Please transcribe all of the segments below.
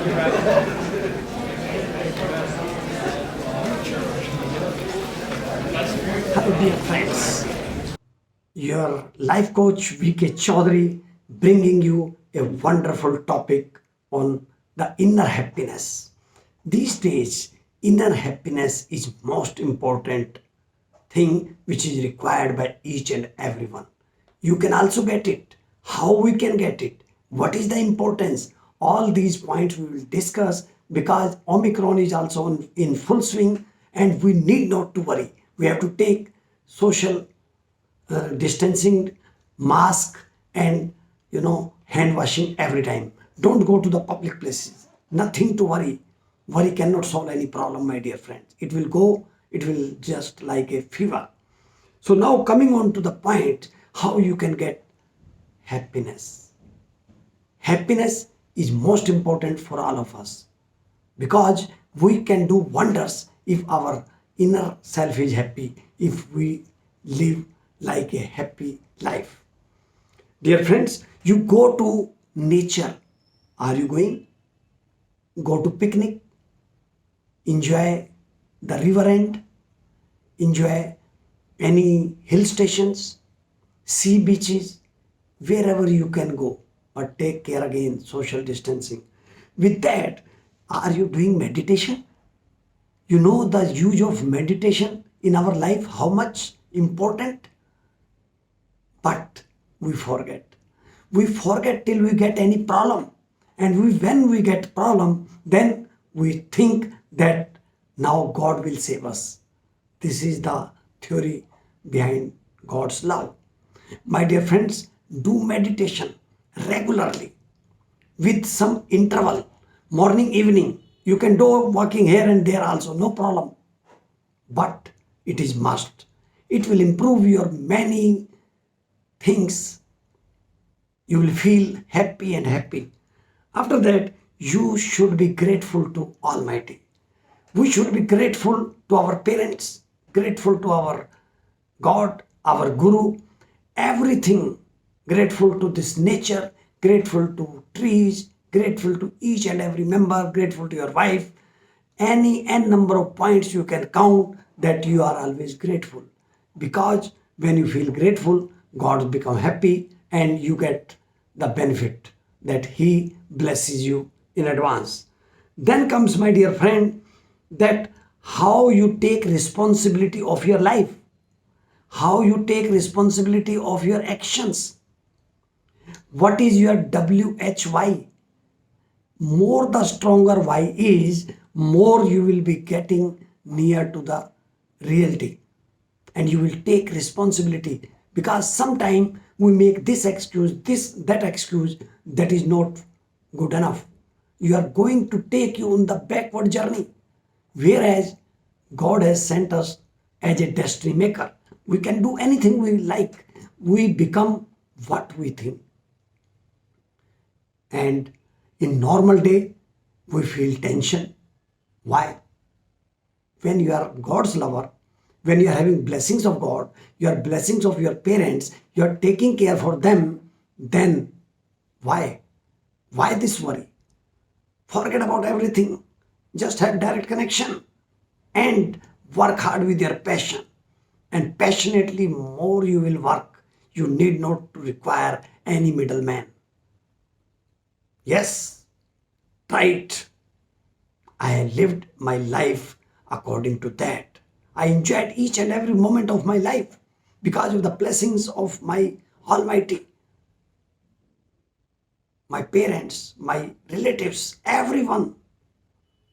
Hello, dear friends. Your life coach V.K. Chaudhry bringing you a wonderful topic on the inner happiness. These days, inner happiness is most important thing which is required by each and everyone. You can also get it. How we can get it? What is the importance? All these points we will discuss because Omicron is also in full swing and we need not to worry. We have to take social distancing, mask, and hand washing every time. Don't go to the public places. Nothing to worry. Worry cannot solve any problem, my dear friends. It will go, it will just like a fever. So now coming on to the point, how you can get happiness. Happiness is most important for all of us because we can do wonders if our inner self is happy, if we live like a happy life. Dear friends, you go to nature. Are you going? Go to picnic, enjoy the river end, enjoy any hill stations, sea beaches, wherever you can go. But take care again, social distancing. With that, are you doing meditation? You know the use of meditation in our life, how much important? But we forget. We forget till we get any problem. And when we get problem, then we think that now God will save us. This is the theory behind God's love. My dear friends, do meditation regularly with some interval, morning, evening. You can do walking here and there also, no problem. But it is must. It will improve your many things. You will feel happy and happy. After that, you should be grateful to Almighty. We should be grateful to our parents, grateful to our God, our Guru, everything. Grateful to this nature, grateful to trees, grateful to each and every member, grateful to your wife. Any n number of points you can count that you are always grateful. Because when you feel grateful, God become happy and you get the benefit that He blesses you in advance. Then comes, my dear friend, that how you take responsibility of your life, how you take responsibility of your actions. What is your WHY? More the stronger why is, more you will be getting near to the reality and you will take responsibility because sometime we make this excuse, that excuse that is not good enough. You are going to take you on the backward journey, whereas God has sent us as a destiny maker. We can do anything we like. We become what we think. And in normal day, we feel tension. Why? When you are God's lover, when you are having blessings of God, your blessings of your parents, you are taking care for them, then why? Why this worry? Forget about everything. Just have direct connection and work hard with your passion. And passionately more you will work. You need not to require any middleman. Yes, right. I lived my life according to that. I enjoyed each and every moment of my life because of the blessings of my Almighty. My parents, my relatives, everyone,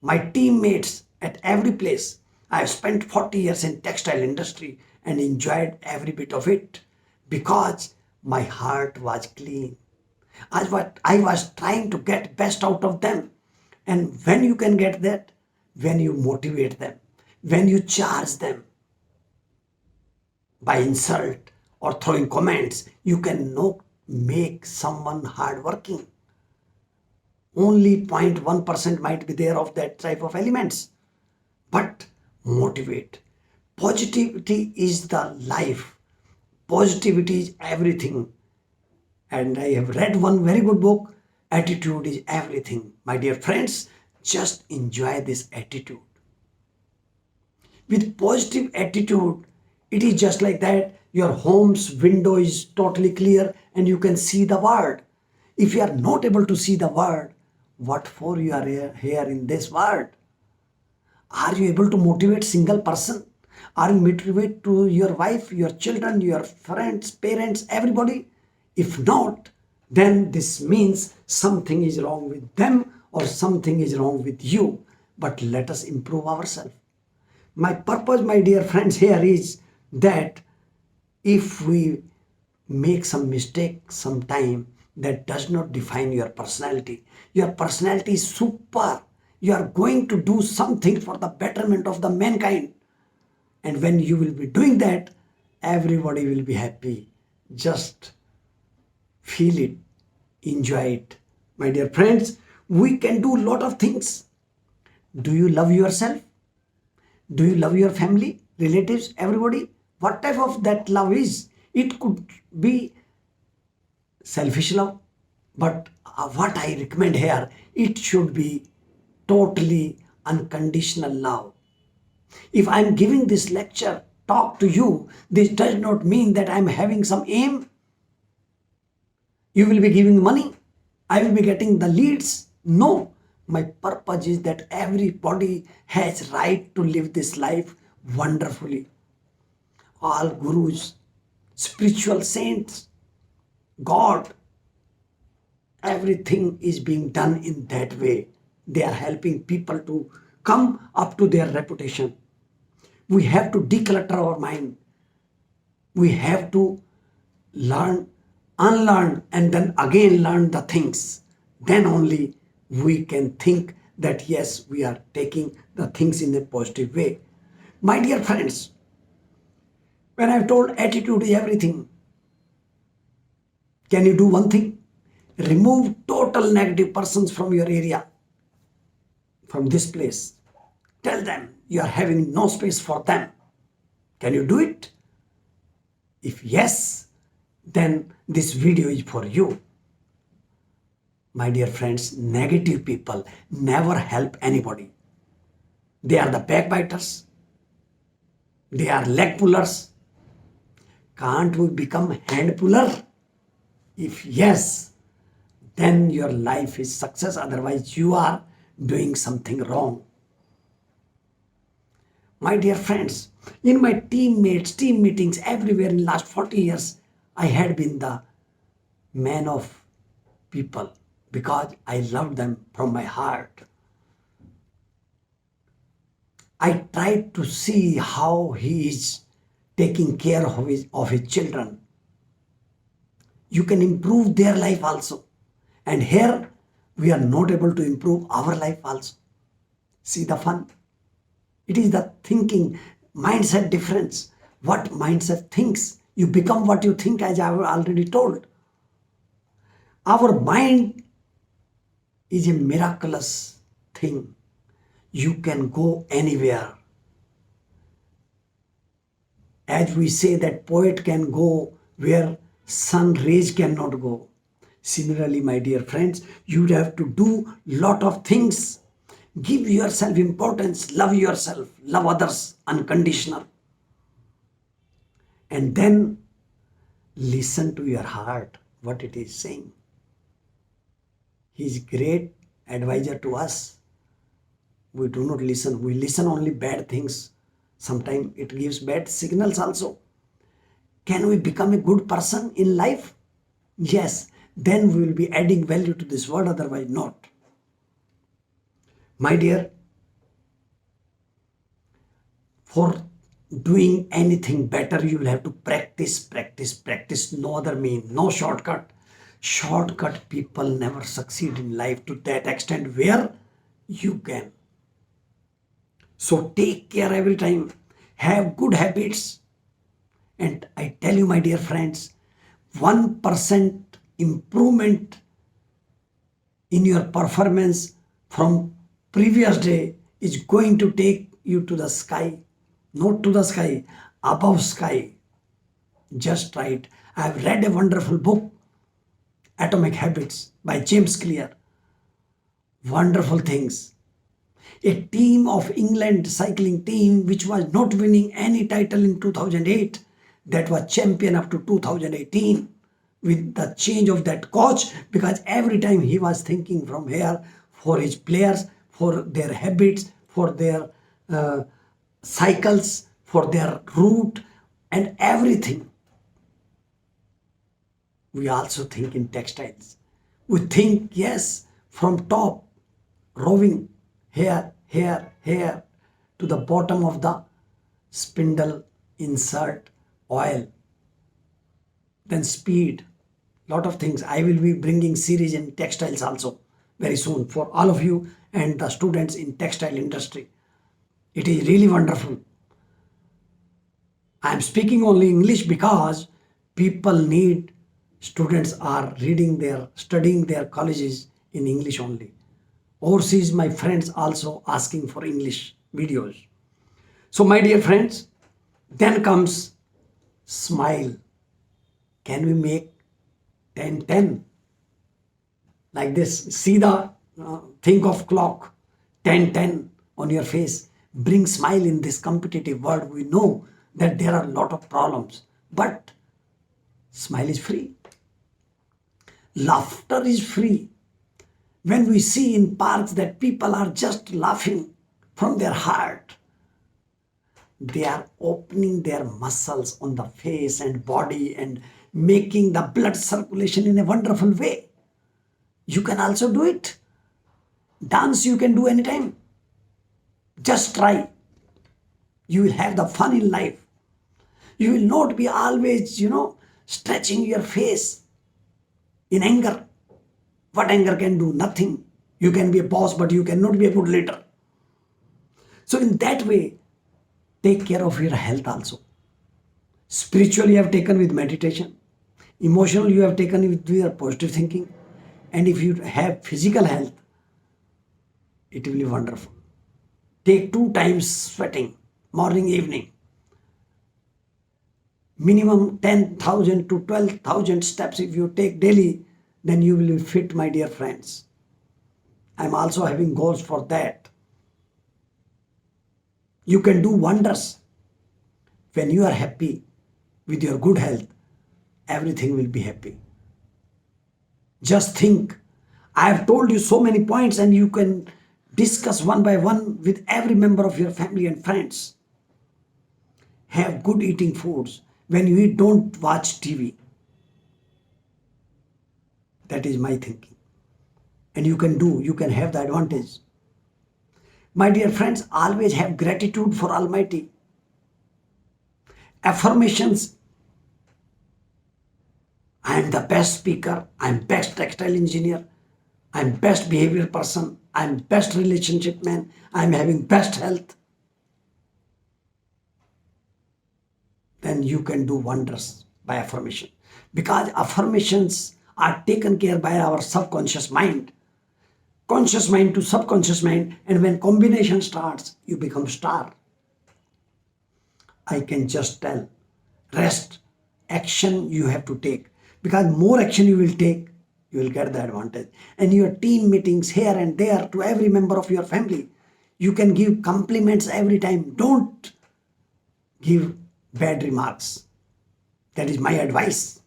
my teammates at every place. I have spent 40 years in textile industry and enjoyed every bit of it because my heart was clean. I was trying to get best out of them. And when you can get that, when you motivate them, when you charge them by insult or throwing comments, you cannot make someone hardworking. Only 0.1% might be there of that type of elements. But motivate. Positivity is the life. Positivity is everything. And I have read one very good book, Attitude is everything. My dear friends, just enjoy this attitude. With positive attitude, it is just like that. Your home's window is totally clear and you can see the world. If you are not able to see the world, what for you are here in this world? Are you able to motivate single person? Are you motivate to your wife, your children, your friends, parents, everybody? If not, then this means something is wrong with them or something is wrong with you. But let us improve ourselves. My purpose, my dear friends, here is that if we make some mistake sometime, that does not define your personality. Your personality is super. You are going to do something for the betterment of the mankind. And when you will be doing that, everybody will be happy. Just feel it, enjoy it. My dear friends, we can do a lot of things. Do you love yourself? Do you love your family, relatives, everybody? What type of that love is? It could be selfish love, but what I recommend here, it should be totally unconditional love. If I'm giving this lecture, talk to you, this does not mean that I'm having some aim. You will be giving money, I will be getting the leads. No, my purpose is that everybody has right to live this life wonderfully. All gurus, spiritual saints, God, everything is being done in that way. They are helping people to come up to their reputation. We have to declutter our mind. We have to learn, unlearn, and then again learn the things. Then only we can think that yes, we are taking the things in a positive way. My dear friends, when I've told attitude is everything, can you do one thing? Remove total negative persons from your area, from this place. Tell them you are having no space for them. Can you do it? If yes, then this video is for you. My dear friends, negative people never help anybody. They are the backbiters. They are leg pullers. Can't we become hand puller? If yes, then your life is success. Otherwise, you are doing something wrong. My dear friends, in my teammates, team meetings, everywhere in last 40 years, I had been the man of people because I loved them from my heart. I tried to see how he is taking care of his children. You can improve their life also. And here we are not able to improve our life also. See the fun? It is the thinking, mindset difference. What mindset thinks, you become what you think, as I have already told. Our mind is a miraculous thing. You can go anywhere. As we say that poet can go where sun rays cannot go. Similarly, my dear friends, you have to do lot of things. Give yourself importance, love yourself, love others unconditional. And then listen to your heart, what it is saying. He is great advisor to us. We do not listen. We listen only bad things. Sometimes it gives bad signals also. Can we become a good person in life? Yes. Then we will be adding value to this world, otherwise not. My dear, for doing anything better, you will have to practice, practice, practice. No other mean, no shortcut. Shortcut people never succeed in life to that extent where you can. So take care every time. Have good habits. And I tell you, my dear friends, 1% improvement in your performance from previous day is going to take you to the sky. Not to the sky, above sky. Just try it. I have read a wonderful book. Atomic Habits by James Clear. Wonderful things. A team of England cycling team which was not winning any title in 2008, that was champion up to 2018 with the change of that coach, because every time he was thinking from here for his players, for their habits, for their cycles, for their route and everything. We also think in textiles. We think, yes, from top, rowing, here, to the bottom of the spindle, insert, oil, then speed, lot of things. I will be bringing series in textiles also very soon for all of you and the students in textile industry. It is really wonderful. I am speaking only English because people need, students are studying their colleges in English only. Overseas, my friends also asking for English videos. So my dear friends, then comes smile. Can we make 10-10? Like this, see the, think of clock, 10-10 on your face. Bring smile in this competitive world. We know that there are a lot of problems, but smile is free. Laughter is free. When we see in parks that people are just laughing from their heart, they are opening their muscles on the face and body and making the blood circulation in a wonderful way. You can also do it. Dance you can do anytime. Just try. You will have the fun in life. You will not be always, stretching your face in anger. What anger can do? Nothing. You can be a boss, but you cannot be a good leader. So in that way, take care of your health also. Spiritually, you have taken with meditation. Emotional, you have taken with your positive thinking. And if you have physical health, it will be wonderful. Take 2 times sweating, morning, evening. Minimum 10,000 to 12,000 steps if you take daily, then you will be fit, my dear friends. I'm also having goals for that. You can do wonders. When you are happy with your good health, everything will be happy. Just think. I have told you so many points and you can discuss one by one with every member of your family and friends. Have good eating foods. When you eat, don't watch TV. That is my thinking. And you can have the advantage. My dear friends, always have gratitude for Almighty. Affirmations. I am the best speaker. I am best textile engineer. I am best behavior person. I am best relationship man. I am having best health. Then you can do wonders by affirmation. Because affirmations are taken care by our subconscious mind. Conscious mind to subconscious mind, and when combination starts, you become star. I can just tell, rest, action you have to take, because more action you will take, you will get the advantage. And your team meetings here and there to every member of your family, you can give compliments every time. Don't give bad remarks. That is my advice.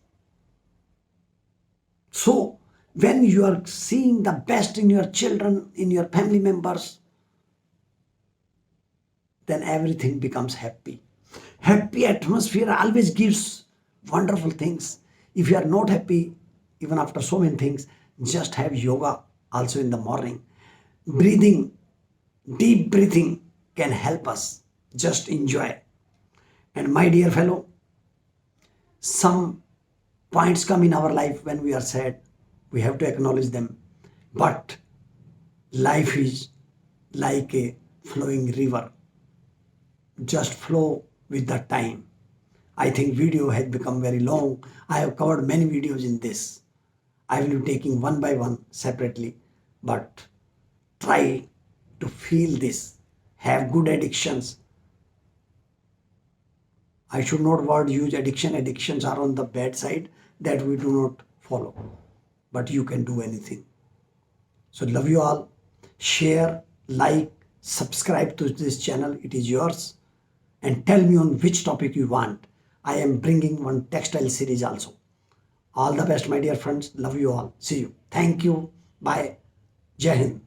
So, when you are seeing the best in your children, in your family members, then everything becomes happy. Happy atmosphere always gives wonderful things. If you are not happy, even after so many things, just have yoga also in the morning. Breathing, deep breathing can help us. Just enjoy. And my dear fellow, some points come in our life when we are sad. We have to acknowledge them. But life is like a flowing river. Just flow with the time. I think video has become very long. I have covered many videos in this. I will be taking one by one separately. But try to feel this. Have good addictions. I should not word use addiction. Addictions are on the bad side that we do not follow. but you can do anything. So love you all. Share, like, subscribe to this channel. It is yours. And tell me on which topic you want. I am bringing one textile series also. All the best, my dear friends. Love you all. See you. Thank you. Bye. Jai Hind.